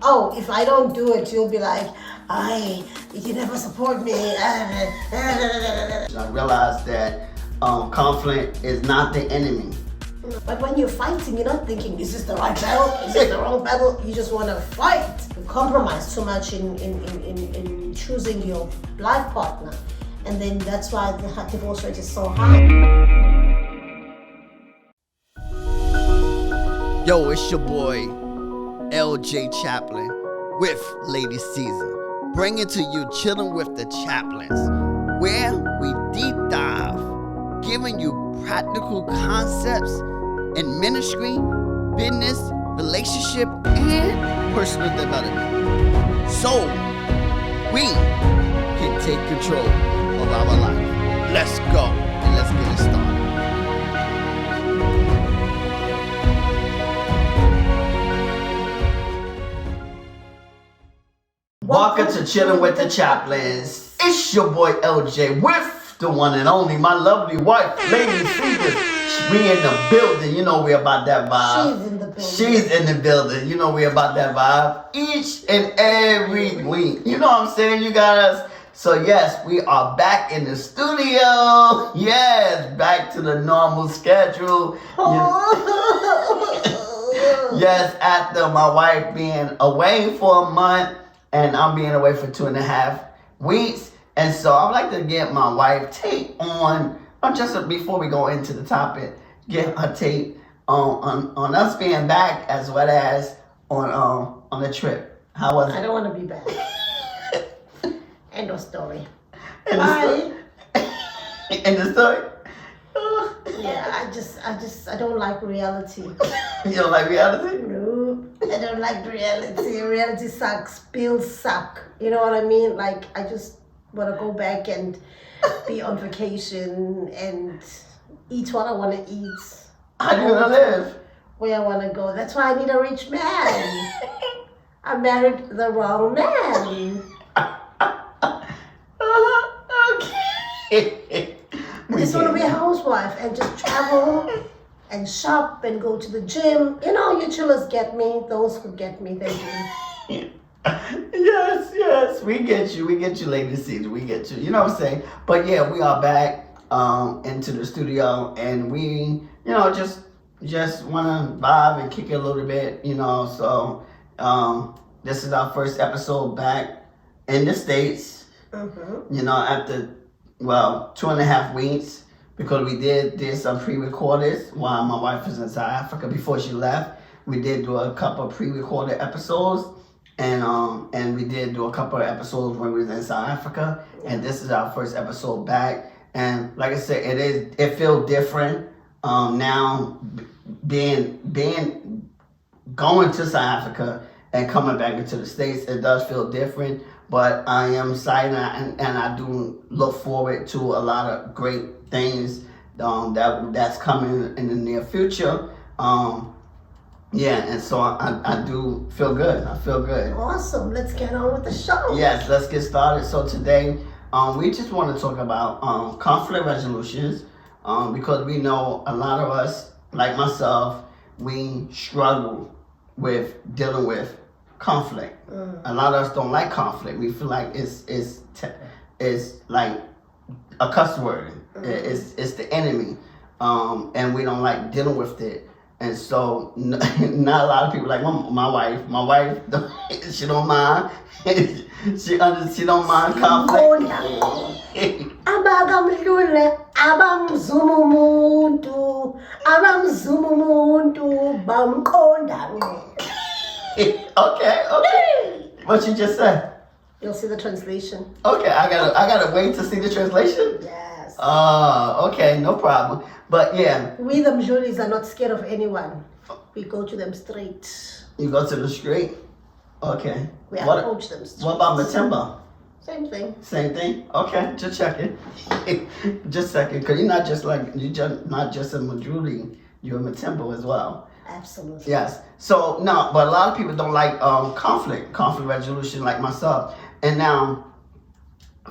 Oh, if I don't do it, you'll be like, you never support me. I realized that conflict is not the enemy. But when you're fighting, you're not thinking, is this the right battle? Is this the wrong battle? You just want to fight. You compromise too much in choosing your life partner. And then that's why the divorce rate is so high. Yo, it's your boy, LJ Chaplin, with Lady Siza, bringing to you Chilling with the Chaplins, where we deep dive, giving you practical concepts in ministry, business, relationship, and personal development, so we can take control of our life. Let's go, and let's get it started. Welcome to Chilling with the Chaplins. It's your boy LJ with the one and only, my lovely wife, Lady Siza. We in the building. You know we about that vibe. She's in the building. You know we about that vibe each and every week. You know what I'm saying, you guys? So yes, we are back in the studio. Yes, back to the normal schedule. Yes, after my wife being away for a month, and I'm being away for 2.5 weeks. And so I'd like to get my wife take on just before we go into the topic, get her take on us being back as well as on the trip. How was it? I don't want to be back. End of story. End of story? Yeah, I don't like reality. You don't like reality? No, I don't like reality. Reality sucks. Bills suck. You know what I mean? Like, I just want to go back and be on vacation and eat what I want to eat. How do you want to live? Where I want to go. That's why I need a rich man. I married the wrong man. Okay. I just want to be a housewife and just travel and shop and go to the gym. You know, you chillers get me. Those who get me, they do. Yes, we get you, Lady Siza, we get you. You know what I'm saying? But yeah, we are back into the studio, and we, just want to vibe and kick it a little bit, So this is our first episode back in the States. Mm-hmm. After 2.5 weeks, because we did some pre-recorded while my wife was in South Africa before she left. We did do a couple of pre-recorded episodes, and we did do a couple of episodes when we was in South Africa, and this is our first episode back. And like I said, it feels different now being going to South Africa and coming back into the States. It does feel different, but I am excited, and I do look forward to a lot of great things that's coming in the near future. And so I do feel good. I feel good. Awesome. Let's get on with the show. Yes, let's get started. So today, we just want to talk about conflict resolutions, because we know a lot of us, like myself, we struggle with dealing with conflict. A lot of us don't like conflict. We feel like it's like a cuss word. It's the enemy, and we don't like dealing with it. And so, not a lot of people like my wife. My wife, she don't mind. she don't mind conflict. Okay. What you just said? You'll see the translation. Okay, I gotta wait to see the translation. Yes. Okay, no problem. But yeah, We the Mjulis are not scared of anyone. We go to them straight. You go to the street. Okay. We approach them straight. What about Matimba? Same thing. Same thing. Okay, just checking. Just checking, because you're not just a Majuli. You're a Matimba as well. Absolutely. Yes. So no, but a lot of people don't like conflict resolution, like myself. And now,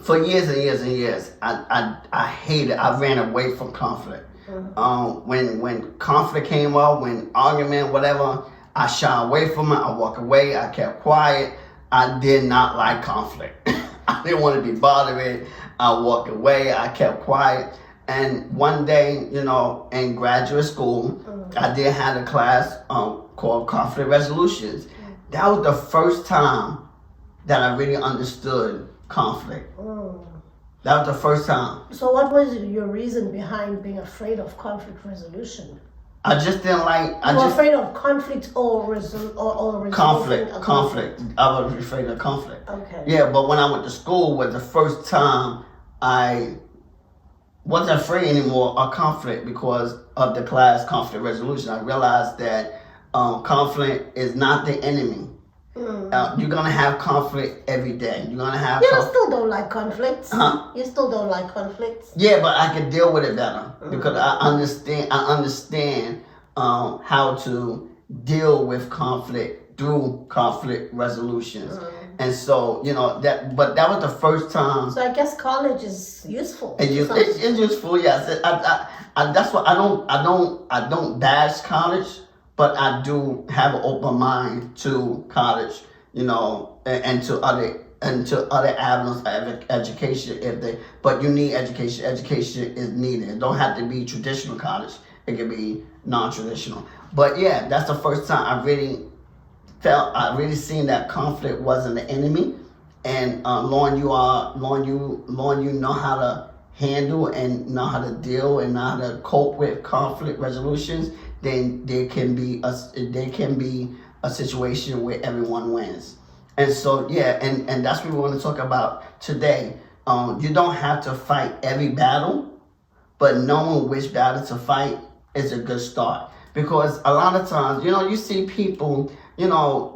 for years and years and years, I hated. I ran away from conflict. When conflict came up, when argument, whatever, I shy away from it. I walk away. I kept quiet. I did not like conflict. I didn't want to be bothered with it. I walked away. I kept quiet. And one day, you know, in graduate school, I did have a class called conflict resolutions. That was the first time that I really understood conflict. That was the first time. So what was your reason behind being afraid of conflict resolution? I just didn't like. You were afraid of conflict or conflict. I was afraid of conflict. Okay. Yeah, but when I went to school was the first time I wasn't afraid anymore of conflict because of the class conflict resolution. I realized that conflict is not the enemy. You're gonna have conflict every day. You're gonna have. You still don't like conflicts. Huh? You still don't like conflicts. Yeah, but I can deal with it better because I understand. How to deal with conflict through conflict resolutions, and so you know that. But that was the first time. So I guess college is useful. It's useful. Yes, I that's what I don't bash college. But I do have an open mind to college, you know, and to other avenues of education. But you need education. Education is needed. It don't have to be traditional college. It can be non-traditional. But yeah, that's the first time I really seen that conflict wasn't the enemy. And Lauren, you know how to handle and know how to deal and know how to cope with conflict resolutions. Then there can be a situation where everyone wins. And so yeah, and that's what we want to talk about today. You don't have to fight every battle, but knowing which battle to fight is a good start. Because a lot of times, you know, you see people, you know,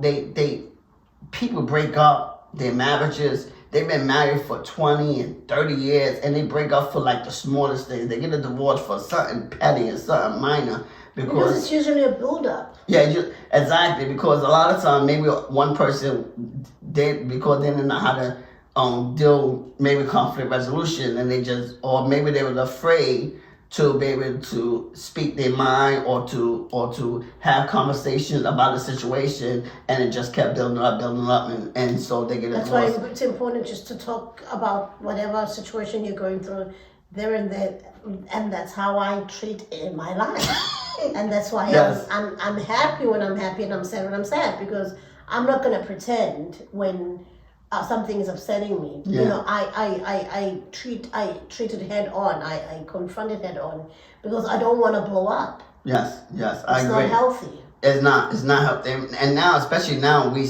people break up their marriages. They've been married for 20 and 30 years and they break up for like the smallest things. They get a divorce for something petty and something minor. Because it's usually a build-up. Yeah, exactly. Because a lot of times, maybe one person, because they didn't know how to deal maybe conflict resolution, and or maybe they were afraid to be able to speak their mind or to have conversations about the situation, and it just kept building up, and so they get That's divorced. why it's important just to talk about whatever situation you're going through there and then, and that's how I treat in my life. And that's why yes. I'm happy when I'm happy and I'm sad when I'm sad, because I'm not gonna pretend when something is upsetting me. Yeah. You know, I treat it head on. I confront it head on because I don't want to blow up. Yes, I agree. It's not healthy. It's not healthy. And now, especially now, you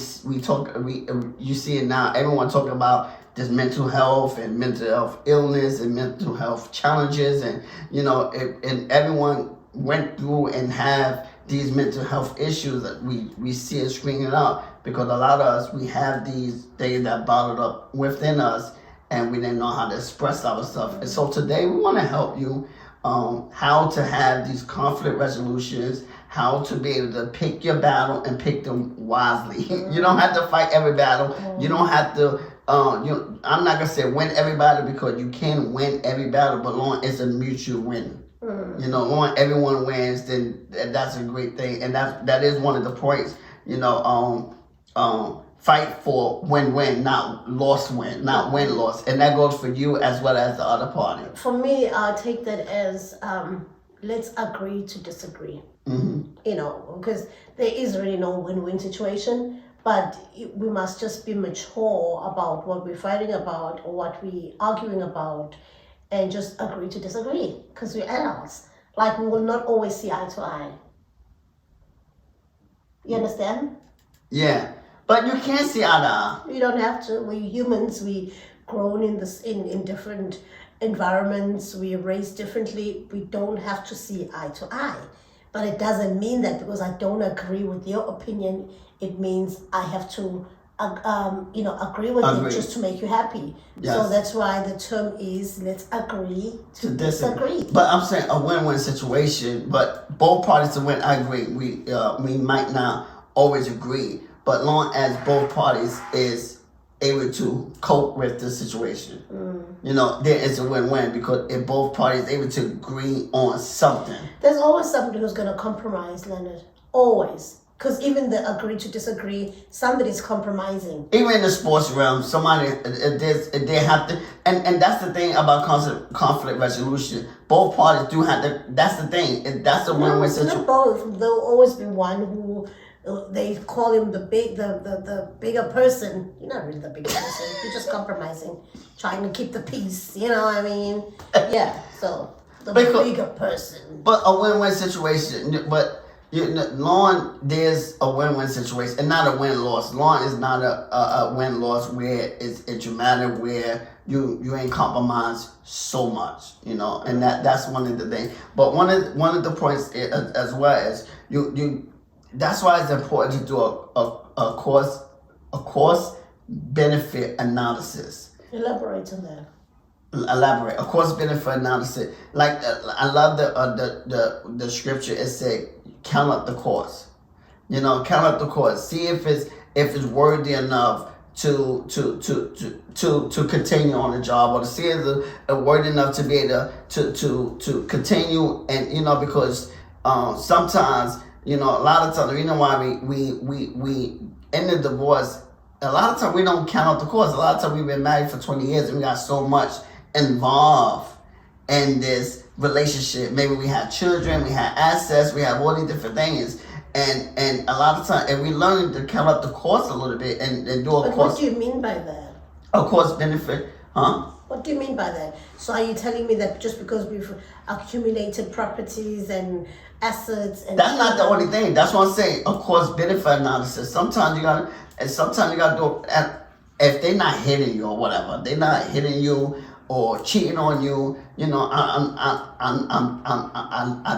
see it now. Everyone talking about this mental health and mental health illness and mental health challenges, and you know, and everyone went through and have these mental health issues that we see it screaming out, because a lot of us, we have these things that bottled up within us and we didn't know how to express ourselves. And so today we want to help you how to have these conflict resolutions, how to be able to pick your battle and pick them wisely. You don't have to fight every battle. You don't have to I'm not gonna say win every battle, because you can win every battle, but long it's a mutual win. You know, long everyone wins, then that's a great thing, and that is one of the points. You know, fight for win-win, not loss-win, not win-loss, and that goes for you as well as the other party. For me, I take that as let's agree to disagree. You know, because there is really no win-win situation, but we must just be mature about what we're fighting about or what we're arguing about, and just agree to disagree, because we're adults. Like, we will not always see eye to eye. You understand? Yeah, but you can't see eye to eye. You don't have to. We humans, we grown in different environments. We are raised differently. We don't have to see eye to eye. But it doesn't mean that because I don't agree with your opinion, it means I have to agree with it just to make you happy. Yes. So that's why the term is let's agree to disagree. But I'm saying a win-win situation, but both parties to win. I agree. We might not always agree, but long as both parties is able to cope with the situation, you know, there is a win-win, because if both parties able to agree on something. There's always somebody who's going to compromise, Leonard. Always. Because even the agree to disagree, somebody's compromising. Even in the sports realm, somebody they have to, and that's the thing about conflict resolution. Both parties do have to. That's the thing. That's a win-win situation. Not both. There'll always be one who they call him the bigger person. You're not really the bigger person. You're just compromising, trying to keep the peace. You know what I mean? Yeah. So the bigger person. But a win-win situation. But lawn, there's a win-win situation, and not a win-loss. Lawn is not a win-loss where it's dramatic, where you ain't compromised so much, and that's one of the things. But one of the points as well is you. That's why it's important to do a cost benefit analysis. Elaborate on that. A cost benefit analysis. Like I love the scripture. It said, count up the cost. Count up the cost. See if it's worthy enough to continue on the job, or to see if it's worthy enough to be able to continue, and because sometimes a lot of times the reason why we end the divorce, a lot of times we don't count up the cost. A lot of times we've been married for 20 years and we got so much involved in this relationship. Maybe we had children, we had assets, we have all these different things, and a lot of times, and we learn to count up the cost a little bit and do a cost. What do you mean by that? A cost benefit, huh? What do you mean by that? So are you telling me that just because we've accumulated properties and assets and that's not the only thing. That's what I'm saying. A cost benefit analysis. Sometimes you gotta do, if they're not hitting you or whatever, they're not hitting you or cheating on you. I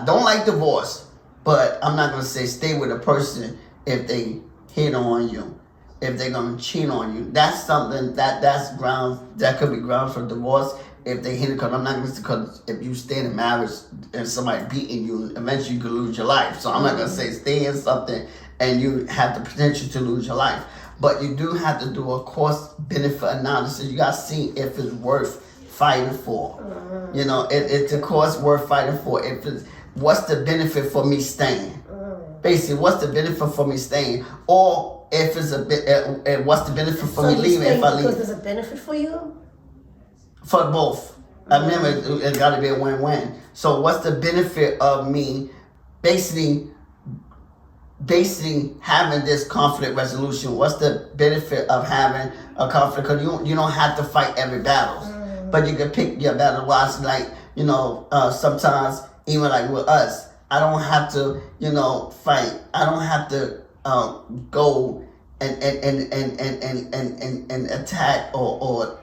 don't like divorce, but I'm not gonna say stay with a person if they hit on you, if they're gonna cheat on you. That's something that's grounds that could be grounds for divorce. If they hit it, because I'm not gonna, because if you stay in a marriage and somebody beating you, eventually you could lose your life. So I'm not gonna say stay in something and you have the potential to lose your life. But you do have to do a cost benefit analysis. You gotta see if it's worth fighting for. It's a cost worth fighting for. If it's, what's the benefit for me staying? Basically, what's the benefit for me staying? Or if it's a bit, what's the benefit for me leaving if I leave? Because there's a benefit for you? For both. Remember, it's got to be a win-win. So what's the benefit of me basically having this conflict resolution? What's the benefit of having a conflict? Because you don't have to fight every battle. But you can pick your battle wisely. Like, sometimes, even like with us, I don't have to, fight. I don't have to go and attack or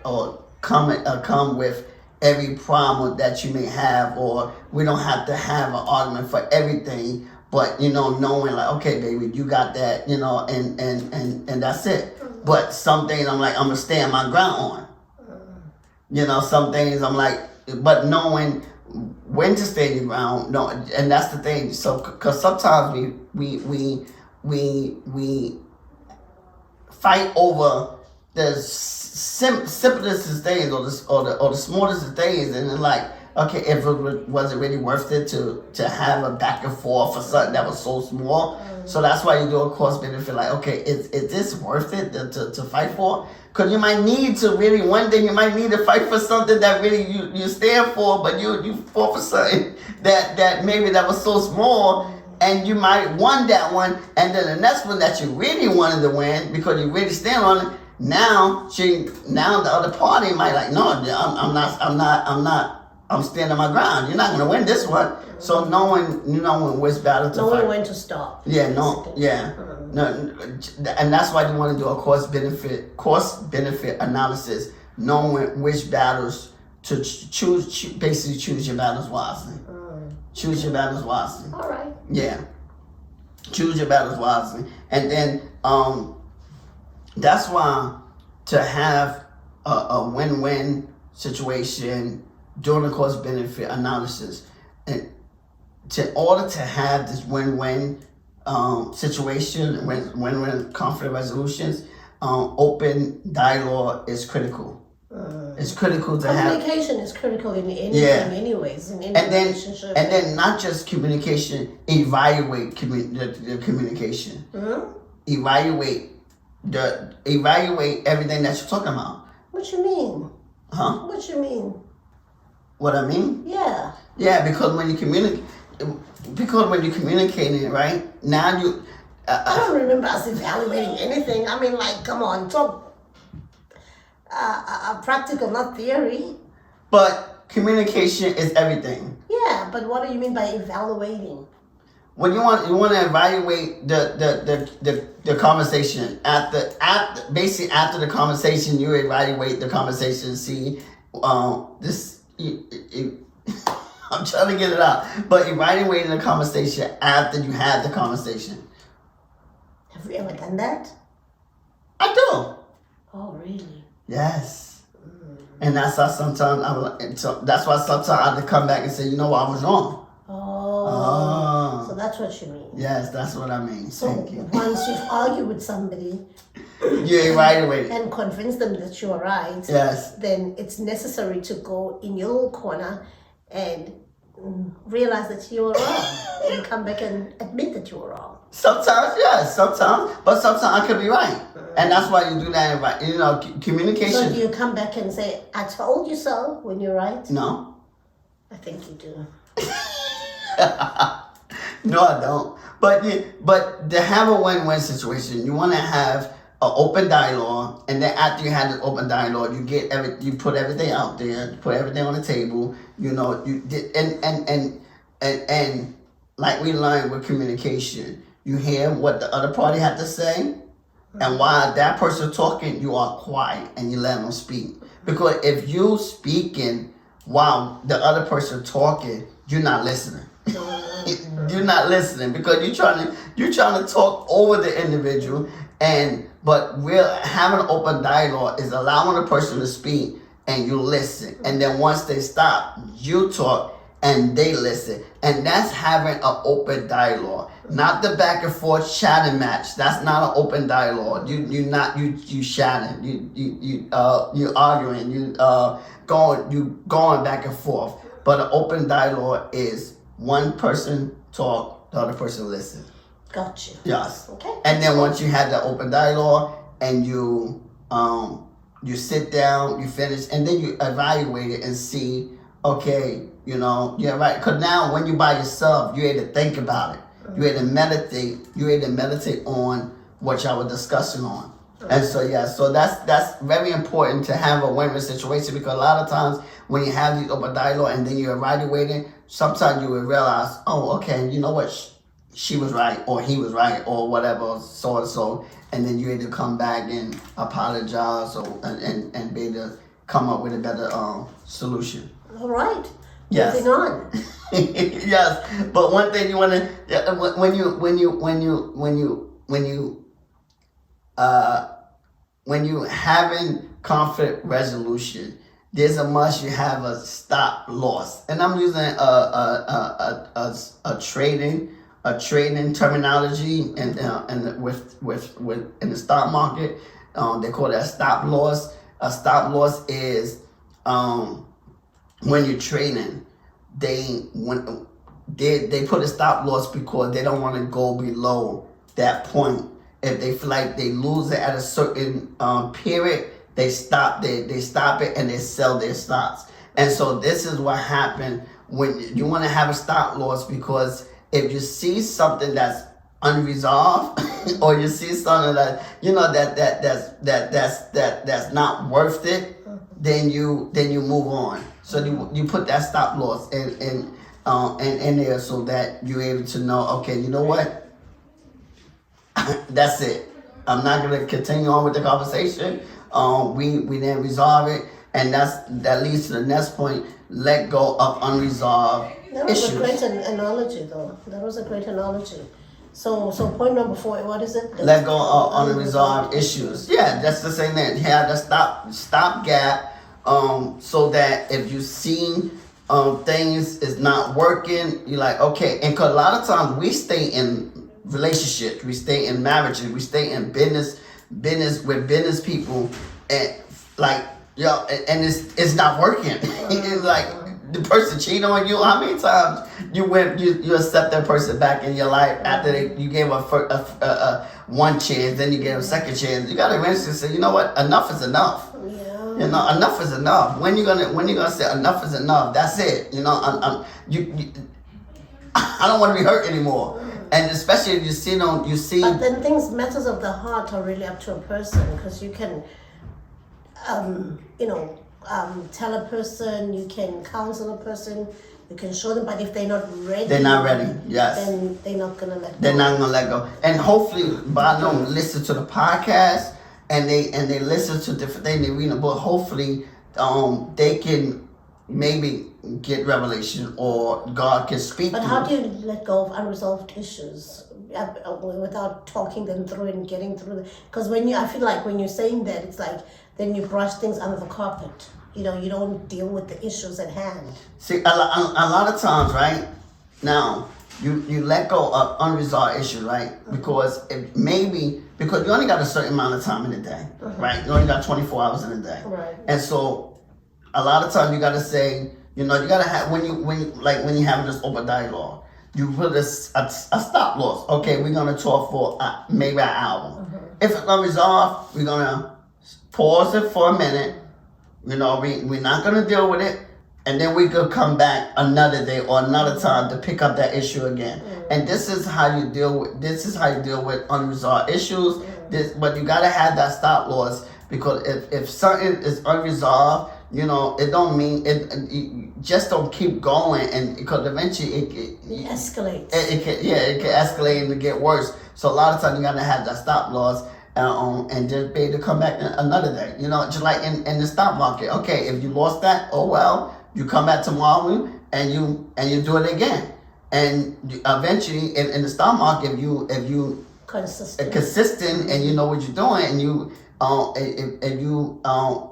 come with every problem that you may have, or we don't have to have an argument for everything, but knowing like, okay, baby, you got that, and that's it. But some things I'm like, I'm gonna stand my ground on. Some things I'm like, but knowing when to stand your ground, no, and that's the thing. So, because sometimes we fight over the simplest of things, or the smallest of things, and then like, okay, if it was it really worth it to have a back and forth for something that was so small? So that's why you do a cost benefit. Like, okay, is this worth it to fight for? Because you might need to really, one day you might need to fight for something that really you stand for, but you fought for something that maybe that was so small, and you might won that one, and then the next one that you really wanted to win because you really stand on it. Now the other party might like, no, I'm standing my ground. You're not gonna win this one. So knowing which battle to fight. Knowing when to stop. Yeah, no, and that's why you want to do a cost benefit analysis, knowing which battles to choose. Basically, choose your battles wisely. Choose your battles wisely. All right. Yeah, choose your battles wisely, and then that's why to have a win-win situation during the cost benefit analysis, and in order to have this win-win situation, win-win conflict resolutions, open dialogue is critical. It's critical to have. Communication is critical in anything, anyways, in any relationship. And then not just communication, evaluate the communication. Evaluate everything that you're talking about. What you mean? Huh? What you mean? What I mean? Yeah. Yeah, because when you're communicating, right? Now you. I don't remember us evaluating anything. I mean, like, come on, talk. Practical, not theory. But communication is everything. Yeah, but what do you mean by evaluating? When you want to evaluate the conversation after the conversation, you evaluate the conversation. See, this. I'm trying to get it out, but evaluating the conversation after you had the conversation. Have you ever done that? I do. Oh, really? Yes. And that's why sometimes I have to come back and say, you know what, I was wrong. Oh. So that's what you mean. Yes, that's what I mean. So Thank you. once you've argued with somebody, you evaluate and convince them that you're right. Yes. Then it's necessary to go in your little corner and realize that you were wrong and come back and admit that you were wrong. Sometimes, yes, but sometimes I could be right. And that's why you do that, communication. So do you come back and say, I told you so, when you're right? No. I think you do. No, I don't. But to have a win-win situation, you want to have an open dialogue, and then after you have the open dialogue, you put everything out there, you put everything on the table. And like we learned with communication, you hear what the other party had to say, and while that person talking, you are quiet and you let them speak. Because if you speaking while the other person talking, you're not listening. You're not listening because you're trying to talk over the individual. But we're having an open dialogue is allowing the person to speak and you listen. And then once they stop, you talk and they listen. And that's having an open dialogue. Not the back and forth chatting match. That's not an open dialogue. You chatting. You arguing. You going back and forth. But an open dialogue is one person talk, the other person listen. Gotcha. Yes. Okay. And then once you have the open dialogue and you sit down, you finish, and then you evaluate it and see, okay, yeah, right. Because now when you by yourself, you had to think about it. You had to meditate. You had to meditate on what y'all were discussing on. And so that's very important to have a win-win situation, because a lot of times when you have these open dialogue and then you're evaluating, sometimes you will realize, oh, okay, you know what, she was right or he was right or whatever, so and so, and then you had to come back and apologize and be able to come up with a better solution. All right. Yes. Moving on. Yes, but one thing you want to when you having conflict resolution, there's a must. You have a stop loss, and I'm using a trading terminology, and with in the stock market, they call that stop loss. A stop loss is when you're trading, they put a stop loss because they don't want to go below that point. If they feel like they lose it at a certain period, they stop it and they sell their stocks. And so this is what happened when you want to have a stop loss, because if you see something that's unresolved or you see something that that's not worth it, then you move on. So you put that stop loss in there so that you're able to know, okay, you know what? That's it. I'm not gonna continue on with the conversation. We didn't resolve it, and that leads to the next point. Let go of unresolved issues. That was a great analogy, though. That was a great analogy. So point number 4, what is it? Let go of unresolved issues. Yeah, that's the same thing. Have the stop gap, so that if you see things is not working, you're like, okay. And cause a lot of times we stay in relationships, we stay in marriages, we stay in business with business people, and like Yo, and it's not working. It's like the person cheating on you. How many times you accept that person back in your life after you gave a one chance, then you gave a second chance? You gotta eventually say, you know what, enough is enough. Yeah. You know, enough is enough. When you gonna say enough is enough? That's it. You know, I don't want to be hurt anymore. And especially if you see. But then matters of the heart are really up to a person, because you can, tell a person, you can counsel a person, you can show them, but if they're not ready, Yes, then they're not gonna let go. They're not gonna let go. And hopefully, by now, listen to the podcast and they listen to different things. They read a book. Hopefully, they can maybe get revelation, or God can speak. But how do you let go of unresolved issues without talking them through and getting through them? Because I feel like when you're saying that, it's like then you brush things under the carpet. You know, you don't deal with the issues at hand. See, a lot of times, right now, you let go of unresolved issues, right? Because because you only got a certain amount of time in the day, right? You only got 24 hours in a day, right? And so, a lot of times you got to say, you gotta have when you have this open dialogue, you put a stop loss. Okay, we're gonna talk for maybe an hour. If it's unresolved, we're gonna pause it for a minute. We're not gonna deal with it, and then we could come back another day or another time to pick up that issue again. And this is how you deal with unresolved issues. But you gotta have that stop loss, because if something is unresolved, it don't mean it. You just don't keep going, and because eventually it escalates. It can escalate and get worse. So a lot of times you gotta have that stop loss, and just be able to come back another day. Just like in the stock market. Okay, if you lost that, oh well, you come back tomorrow and you do it again, and eventually in the stock market, if you consistent and you know what you're doing, and you if you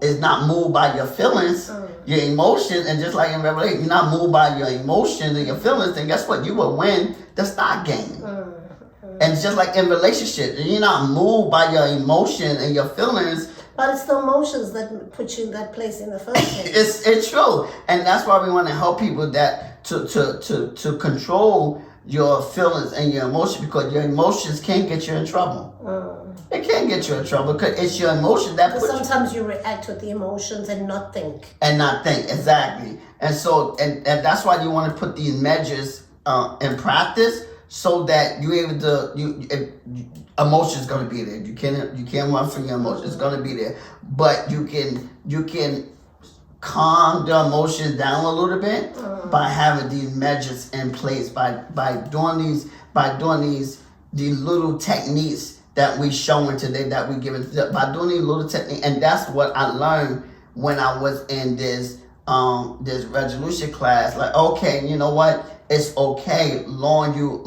is not moved by your feelings, your emotions, and just like in Revelation, you're not moved by your emotions and your feelings, then guess what? You will win the stock game. And it's just like in relationships, you're not moved by your emotion and your feelings. But it's the emotions that put you in that place in the first place. It's true, and that's why we want to help people that to control your feelings and your emotions, because your emotions can't get you in trouble. It can't get you in trouble because it's your emotion that puts you. Sometimes you react with the emotions and not think. Exactly. And so and that's why you want to put these measures in practice, so that you're able to emotion's gonna be there. You can't run from your emotions. It's gonna be there, but you can calm the emotions down a little bit by having these measures in place, by doing these little techniques that we showing today, that we giving, by doing these little techniques. And that's what I learned when I was in this resolution class. Like, okay, you know what? It's okay. Long you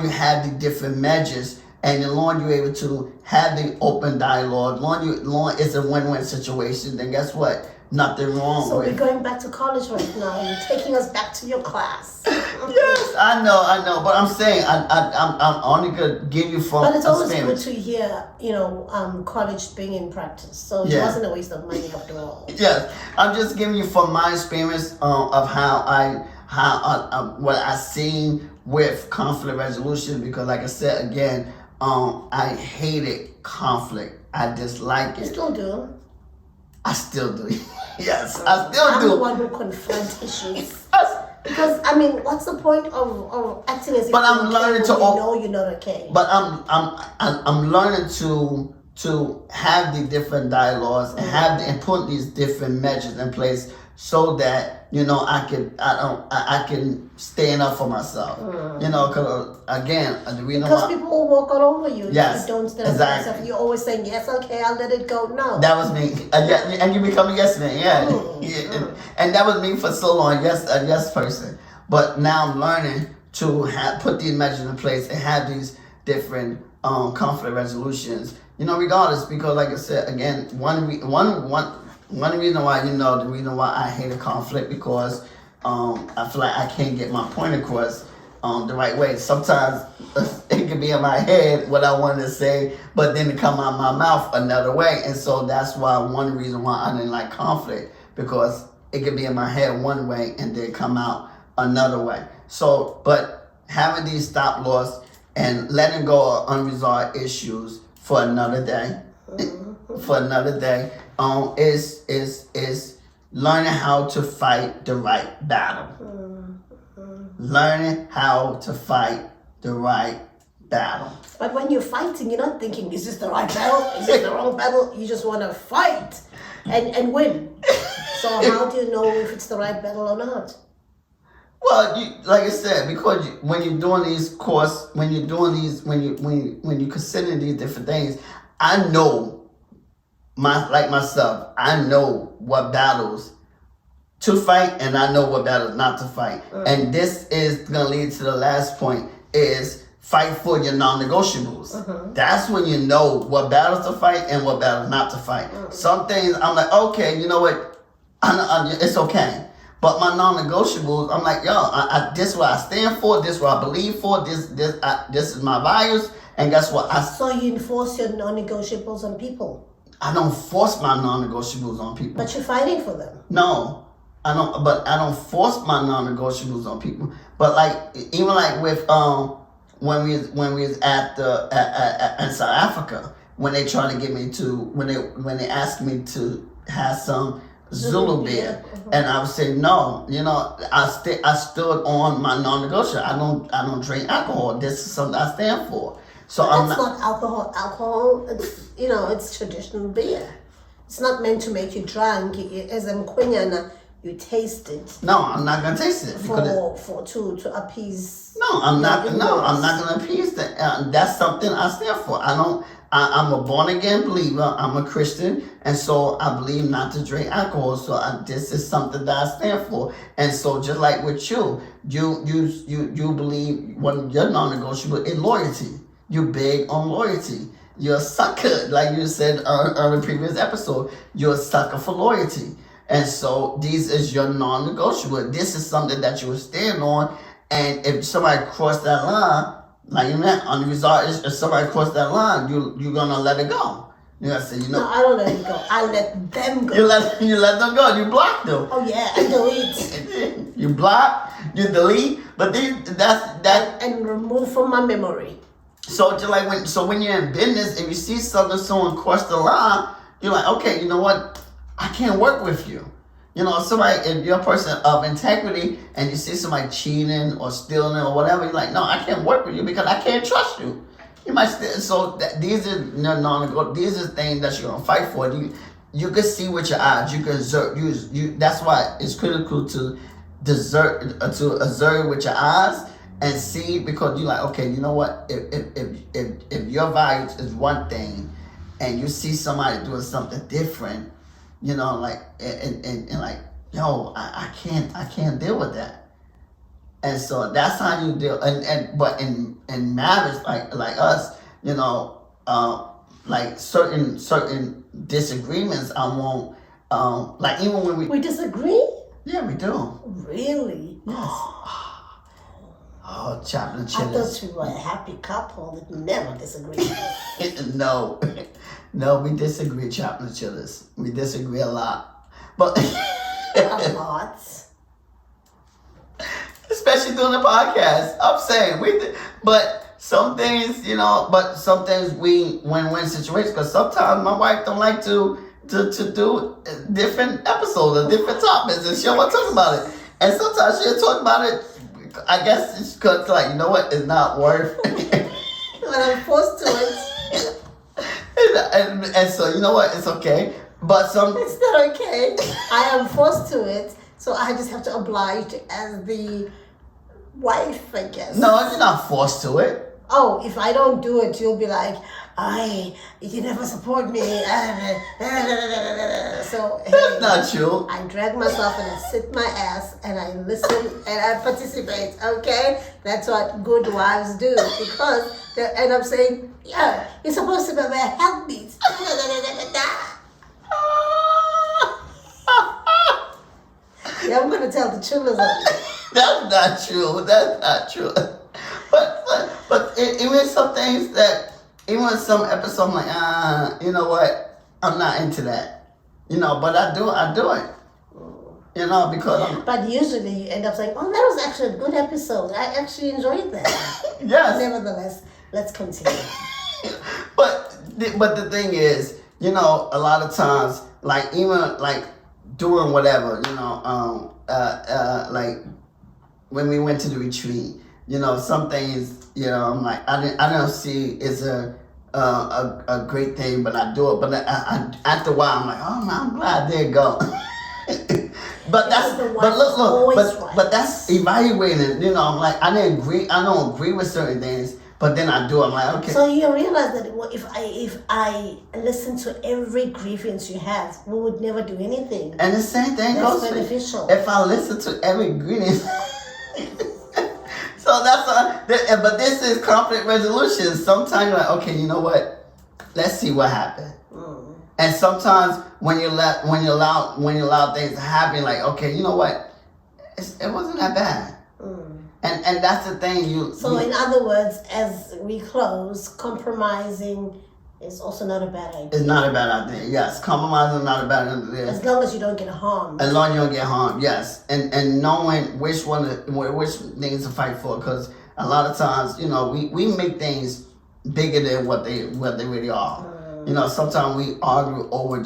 have the different measures, and the long you're able to have the open dialogue, long it's a win-win situation, then guess what? Nothing wrong so with it. So we're going back to college right now. You're taking us back to your class. Yes, I know. But I'm saying I'm only gonna give you from. But it's always good to hear, college being in practice. So it wasn't a waste of money after all. Yes, I'm just giving you from my experience of how what I seen with conflict resolution. Because, like I said again, I hated conflict. I dislike it. You still do. I still do. Yes, I still do. I'm the one who confronts issues. Because what's the point of acting as if I'm learning to know you're not okay? But I'm learning to have the different dialogues and put these different measures in place, so that I can stand up for myself. Because again, the reason why people will walk all over you. Yes, you don't stand up for yourself. You're always saying yes, okay, I'll let it go. No, that was me. And you become a yes man. Yeah. And that was me for so long. A yes person. But now I'm learning to put these measures in place and have these different conflict resolutions. Regardless, because like I said again, one reason why the reason why I hate a conflict, because I feel like I can't get my point across the right way. Sometimes it it could be in my head what I wanted to say, but then it come out my mouth another way. And so that's why one reason why I didn't like conflict, because it could be in my head one way and then come out another way. So, but having these stop loss and letting go of unresolved issues for another day, is learning how to fight the right battle. Learning how to fight the right battle. But when you're fighting, you're not thinking, is this the right battle? Is this the wrong battle? You just want to fight and win. So how do you know if it's the right battle or not? Well, like I said, because when you're doing these course, when you're considering these different things, I know myself, I know what battles to fight and I know what battles not to fight. And this is gonna lead to the last point, is fight for your non-negotiables. That's when you know what battles to fight and what battles not to fight. Some things I'm like, okay, you know what, it's okay. But my non-negotiables, I'm like, yo, this is what I stand for, this is what I believe for, this is my values, and guess what? So you enforce your non-negotiables on people? I don't force my non-negotiables on people. But you're fighting for them? No, I don't. But I don't force my non-negotiables on people. But like, even like with when we was at South Africa, when they tried to get me to, when they asked me to have some Zulu beer, and I would say no. You know, I stood on my non-negotiable. I don't drink alcohol. This is something I stand for. So but that's not alcohol. Alcohol, it's traditional beer. It's not meant to make you drunk. As a mkwenyana, you taste it. No, I'm not gonna taste it to appease. No, I'm not. No, I'm not gonna appease that. That's something I stand for. I'm a born again believer. I'm a Christian, and so I believe not to drink alcohol. So this is something that I stand for. And so just like with you believe one your non-negotiable is loyalty. You're big on loyalty. You're a sucker, like you said on the previous episode. You're a sucker for loyalty. And so these is your non-negotiable. This is something that you will stand on. And if somebody crossed that line, like you meant on the result, if somebody crossed that line, you're gonna let it go. You gotta say, No, I don't let it go. I let them go. You let them go. You block them. Oh yeah, I delete. You block, you delete, but that's and remove from my memory. So just like when you're in business, if you see someone cross the line, you're like, okay, you know what? I can't work with you. You know, if you're a person of integrity and you see somebody cheating or stealing or whatever, you're like, no, I can't work with you because I can't trust you. You might these are non-negotiable. These are things that you're gonna fight for. You can see with your eyes. You can observe. That's why it's critical to observe with your eyes. And see, because you're like, okay, you know what? If your values is one thing, and you see somebody doing something different, you know, like and like, yo, I can't deal with that. And so that's how you deal. But in marriage, like us, you know, like certain disagreements, I won't. Like even when we disagree. Yeah, we do. Really? Yes. Oh, Chaplins. I thought you were a happy couple that never disagree. No, we disagree, Chaplins chillers. We disagree a lot, but a lot. Especially doing the podcast. I'm saying but some things, you know, we win-win situations. Because sometimes my wife don't like to do different episodes or different topics, and she don't want to talk about it. And sometimes she'll talk about it. I guess it's because, like, you know what? It's not worth it. When I'm forced to it. and so, you know what? It's okay. But it's not okay. I am forced to it. So I just have to oblige as the wife, I guess. No, you're not forced to it. Oh, if I don't do it, you'll be like, you never support me. So that's not true. I drag myself and I sit my ass and I listen and I participate. Okay, that's what good wives do, because they end up saying, "Yeah, you're supposed to be there. Help me." Yeah, I'm gonna tell the children. That's not true. That's not true. But even some things that, even some episodes, I'm like, you know what? I'm not into that. You know, but I do it. You know, because But usually you end up saying, oh, that was actually a good episode. I actually enjoyed that. yes. Nevertheless, let's continue. But the thing is, you know, a lot of times, like even like doing whatever, you know, like when we went to the retreat, you know, some things, you know, I'm like, I don't see it's a great thing, but I do it. But I after a while, I'm like, oh man, I'm glad there you go. But but that's evaluating. You know, I'm like, I don't agree with certain things, but then I do. I'm like, okay. So you realize that if I listen to every grievance you have, we would never do anything. And the same thing goes beneficial. If I listen to every grievance. So but this is conflict resolution. Sometimes you're like, okay, you know what? Let's see what happened. And sometimes when you allow things to happen, like, okay, you know what? It wasn't that bad. And that's the thing. So in other words, as we close, compromising is also not a bad idea. It's not a bad idea. Yes, compromising is not a bad idea. As long as you don't get harmed. As long as you don't get harmed, yes. And knowing which things to fight for, because a lot of times, you know, we make things bigger than what they really are. You know, sometimes we argue over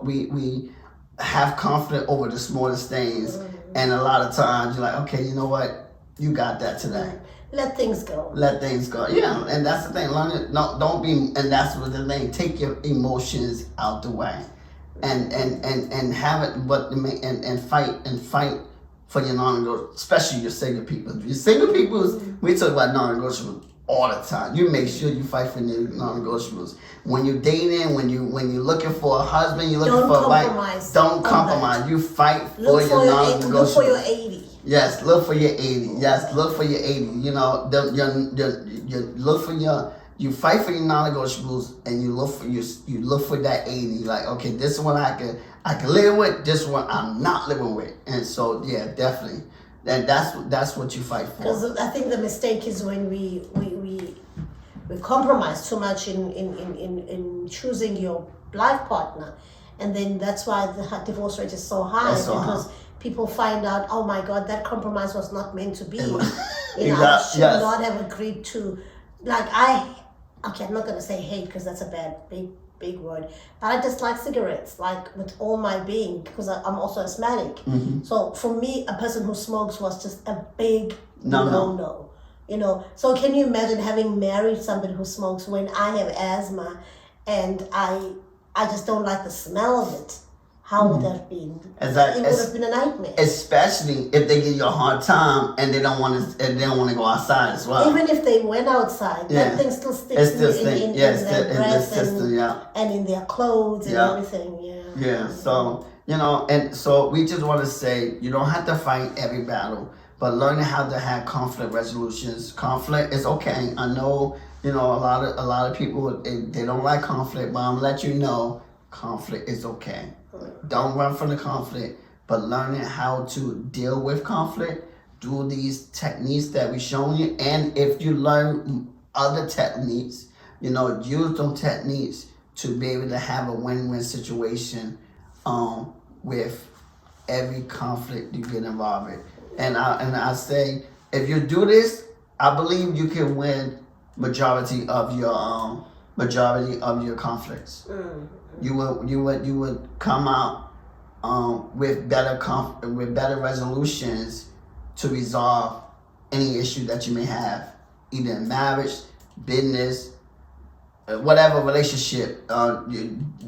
we have conflict over the smallest things, and a lot of times you're like, okay, you know what, you got that today. Let things go. Let things go. Yeah, and that's the thing. Learn it. No, don't be. And that's what the thing. Take your emotions out the way, and have it. But and fight for your non-negotiables, especially your single people. Your single peoples, we talk about non-negotiables all the time. You make sure you fight for your non-negotiables. When you're dating, when you're looking for a husband, you're looking for a wife. Don't compromise. You fight for your non-negotiables. Look for your 80. Yes, look for your 80. Yes, look for your 80. You know, you look for you fight for your non-negotiables, and you look for that 80. Like, okay, this one I can live with. This one I'm not living with. And so, yeah, definitely. And that's what you fight for. Because I think the mistake is when we compromise too much in choosing your life partner, and then that's why the divorce rate is so high, because people find out, oh my God, that compromise was not meant to be. I should not have agreed to, like I'm not gonna say hate, because that's a big word, but I dislike cigarettes, like with all my being, because I'm also asthmatic. So for me, a person who smokes was just a big no. You know, so can you imagine having married somebody who smokes when I have asthma, and I just don't like the smell of it? How would that have been? It would have been a nightmare. Especially if they give you a hard time and they don't want to go outside as well. Even if they went outside, that thing still sticks in their breath and in their clothes and everything. Yeah. So, you know, and so we just want to say, you don't have to fight every battle, but learning how to have conflict resolutions. Conflict is okay. I know, you know, a lot of people, they don't like conflict, but I'm gonna let you know, conflict is okay. Don't run from the conflict, but learning how to deal with conflict, do these techniques that we've shown you, and if you learn other techniques, you know, use those techniques to be able to have a win-win situation with every conflict you get involved in. And I say, if you do this, I believe you can win majority of your conflicts. You would come out with better resolutions to resolve any issue that you may have, either in marriage, business, whatever relationship,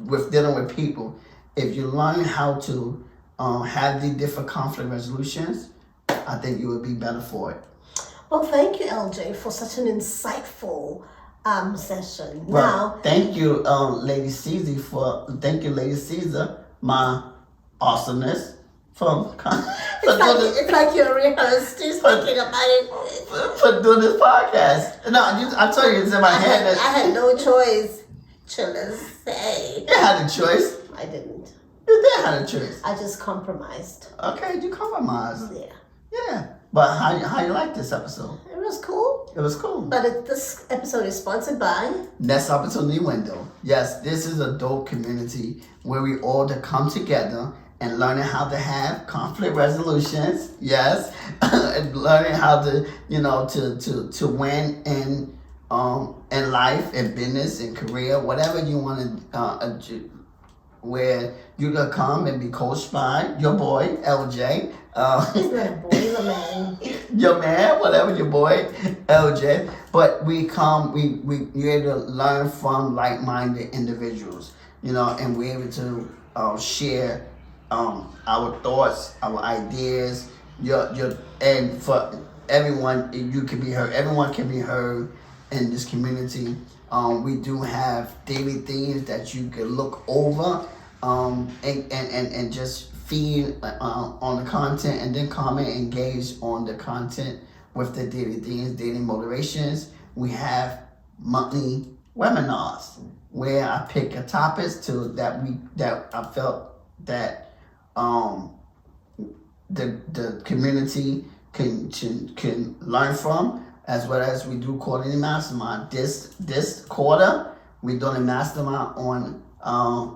with dealing with people. If you learn how to have the different conflict resolutions, I think you would be better for it. Well, thank you, LJ, for such an insightful session. Well, thank you, Lady Siza, Lady Siza, my awesomeness it's like you're rehearsed. Just thinking about it. For doing this podcast. No, I told you it's in my head. I had no choice. Chillers say. You had a choice. I didn't. You did have a choice. I just compromised. Okay, you compromised. Yeah. Yeah. But how you like this episode? It was cool. It was cool. But this episode is sponsored by Next Opportunity Window. Yes, this is a dope community where we all to come together and learning how to have conflict resolutions. Yes, and learning how to to win in life, in business, in career, whatever you want to. Where you can come and be coached by your boy LJ. He's not a boy, he's a man. Your man, whatever, your boy LJ. But we you're able to learn from like-minded individuals, and we're able to share our thoughts, our ideas. And for everyone, you can be heard. Everyone can be heard in this community. We do have daily themes that you can look over and just feed on the content, and then comment, engage on the content with the daily themes, daily motivations. We have monthly webinars where I pick a topic that I felt that the community can learn from, as well as we do quarterly mastermind. This quarter we're doing a mastermind on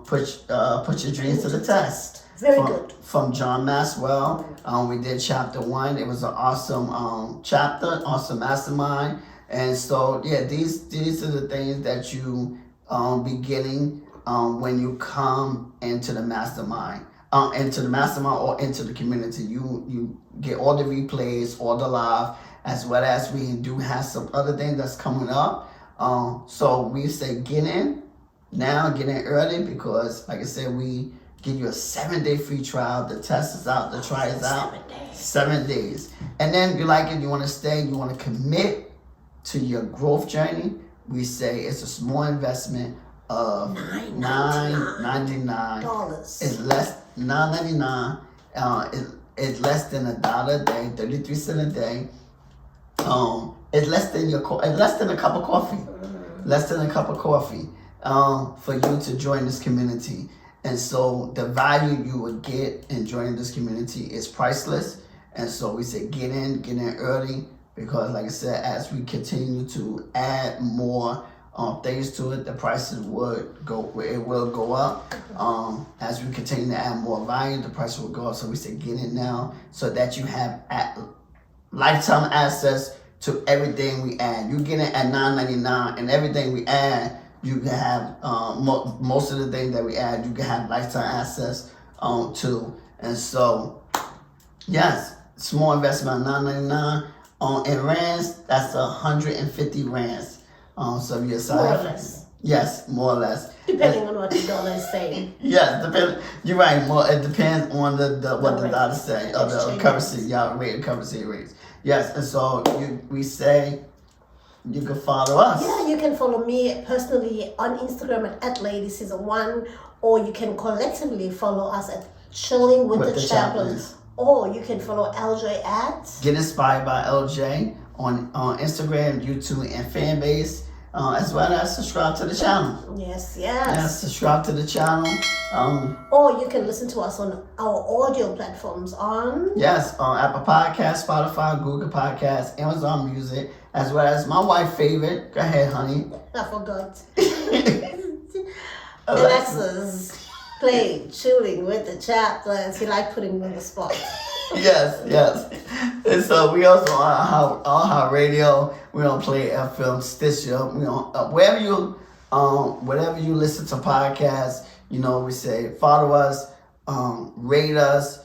put your dreams to the test. Very good. From John Maxwell. We did chapter 1. It was an awesome chapter, awesome mastermind. And so these are the things that you be getting when you come into the mastermind. Or into the community. You get all the replays, all the live, as well as we do have some other things that's coming up. So we say get in now, get in early, because like I said, we give you a 7-day free trial. The test is out, the trial is out. 7 days. And then you like it, you want to stay, you want to commit to your growth journey. We say it's a small investment of $9.99. It's less $9.99. It's less than $1 a day, 33 cents a day. It's less than a cup of coffee. Less than a cup of coffee for you to join this community. And so the value you would get in joining this community is priceless. And so we say get in early, because like I said, as we continue to add more things to it, the prices will go up. As we continue to add more value, the price will go up. So we say get in now, so that you have lifetime access to everything we add. You get it at $9.99, and everything we add, you can have most of the things that we add, you can have lifetime access to. And so, yes, small investment, $9.99. In rands, that's 150 rands. So if you're more or less. Yes, more or less. Depending on what the dollar is saying. Yes, you're right. It depends on what the dollar say, or the currency, currency rates. Yes, and so we say you can follow us. Yeah, you can follow me personally on Instagram at Lady Siza 1, or you can collectively follow us at Chilling with the Chaplins. Or you can follow LJ at Get Inspired by LJ on Instagram, YouTube, and Fanbase. As well as subscribe to the channel. Yes. Subscribe to the channel. Or you can listen to us on our audio platforms on... Yes, on Apple Podcasts, Spotify, Google Podcasts, Amazon Music, as well as my wife's favorite. Go ahead, honey. I forgot. Alexa's play Chilling with the Chaplins. He liked putting me on the spot. Yes. And so we also on our radio. We don't play FM, Stitcher. We don't wherever you listen to podcasts. We say follow us, rate us,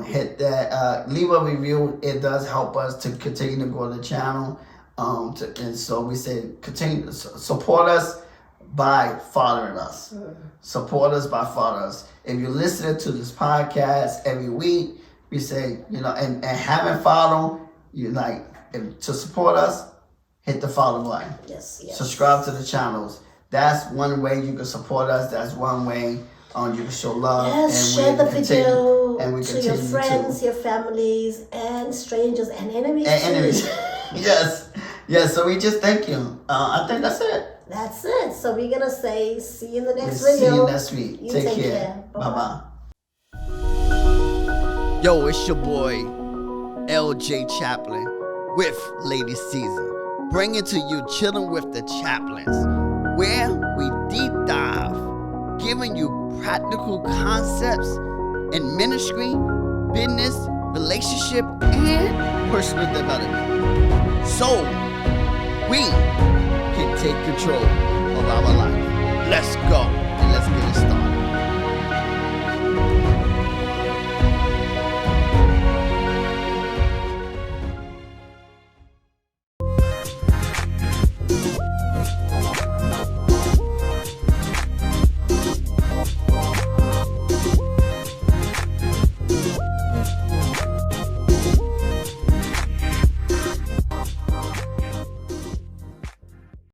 hit that, leave a review. It does help us to continue to grow the channel. And so we say continue to support us by following us. Support us by following us. If you listen to this podcast every week, we say, and haven't followed, to support us, hit the follow button. Yes. Subscribe to the channels. That's one way you can support us. That's one way you can show love. Yes, and share the video to your friends, your families, and strangers, and enemies. Yes. So we just thank you. I think that's it. That's it. So we're going to say, see you in the next video. See you next week. Take care. Bye-bye. Yo, it's your boy, LJ Chaplin with Lady Siza, bringing to you Chilling with the Chaplins, where we deep dive, giving you practical concepts in ministry, business, relationship, and personal development. So we can take control of our life. Let's go and let's get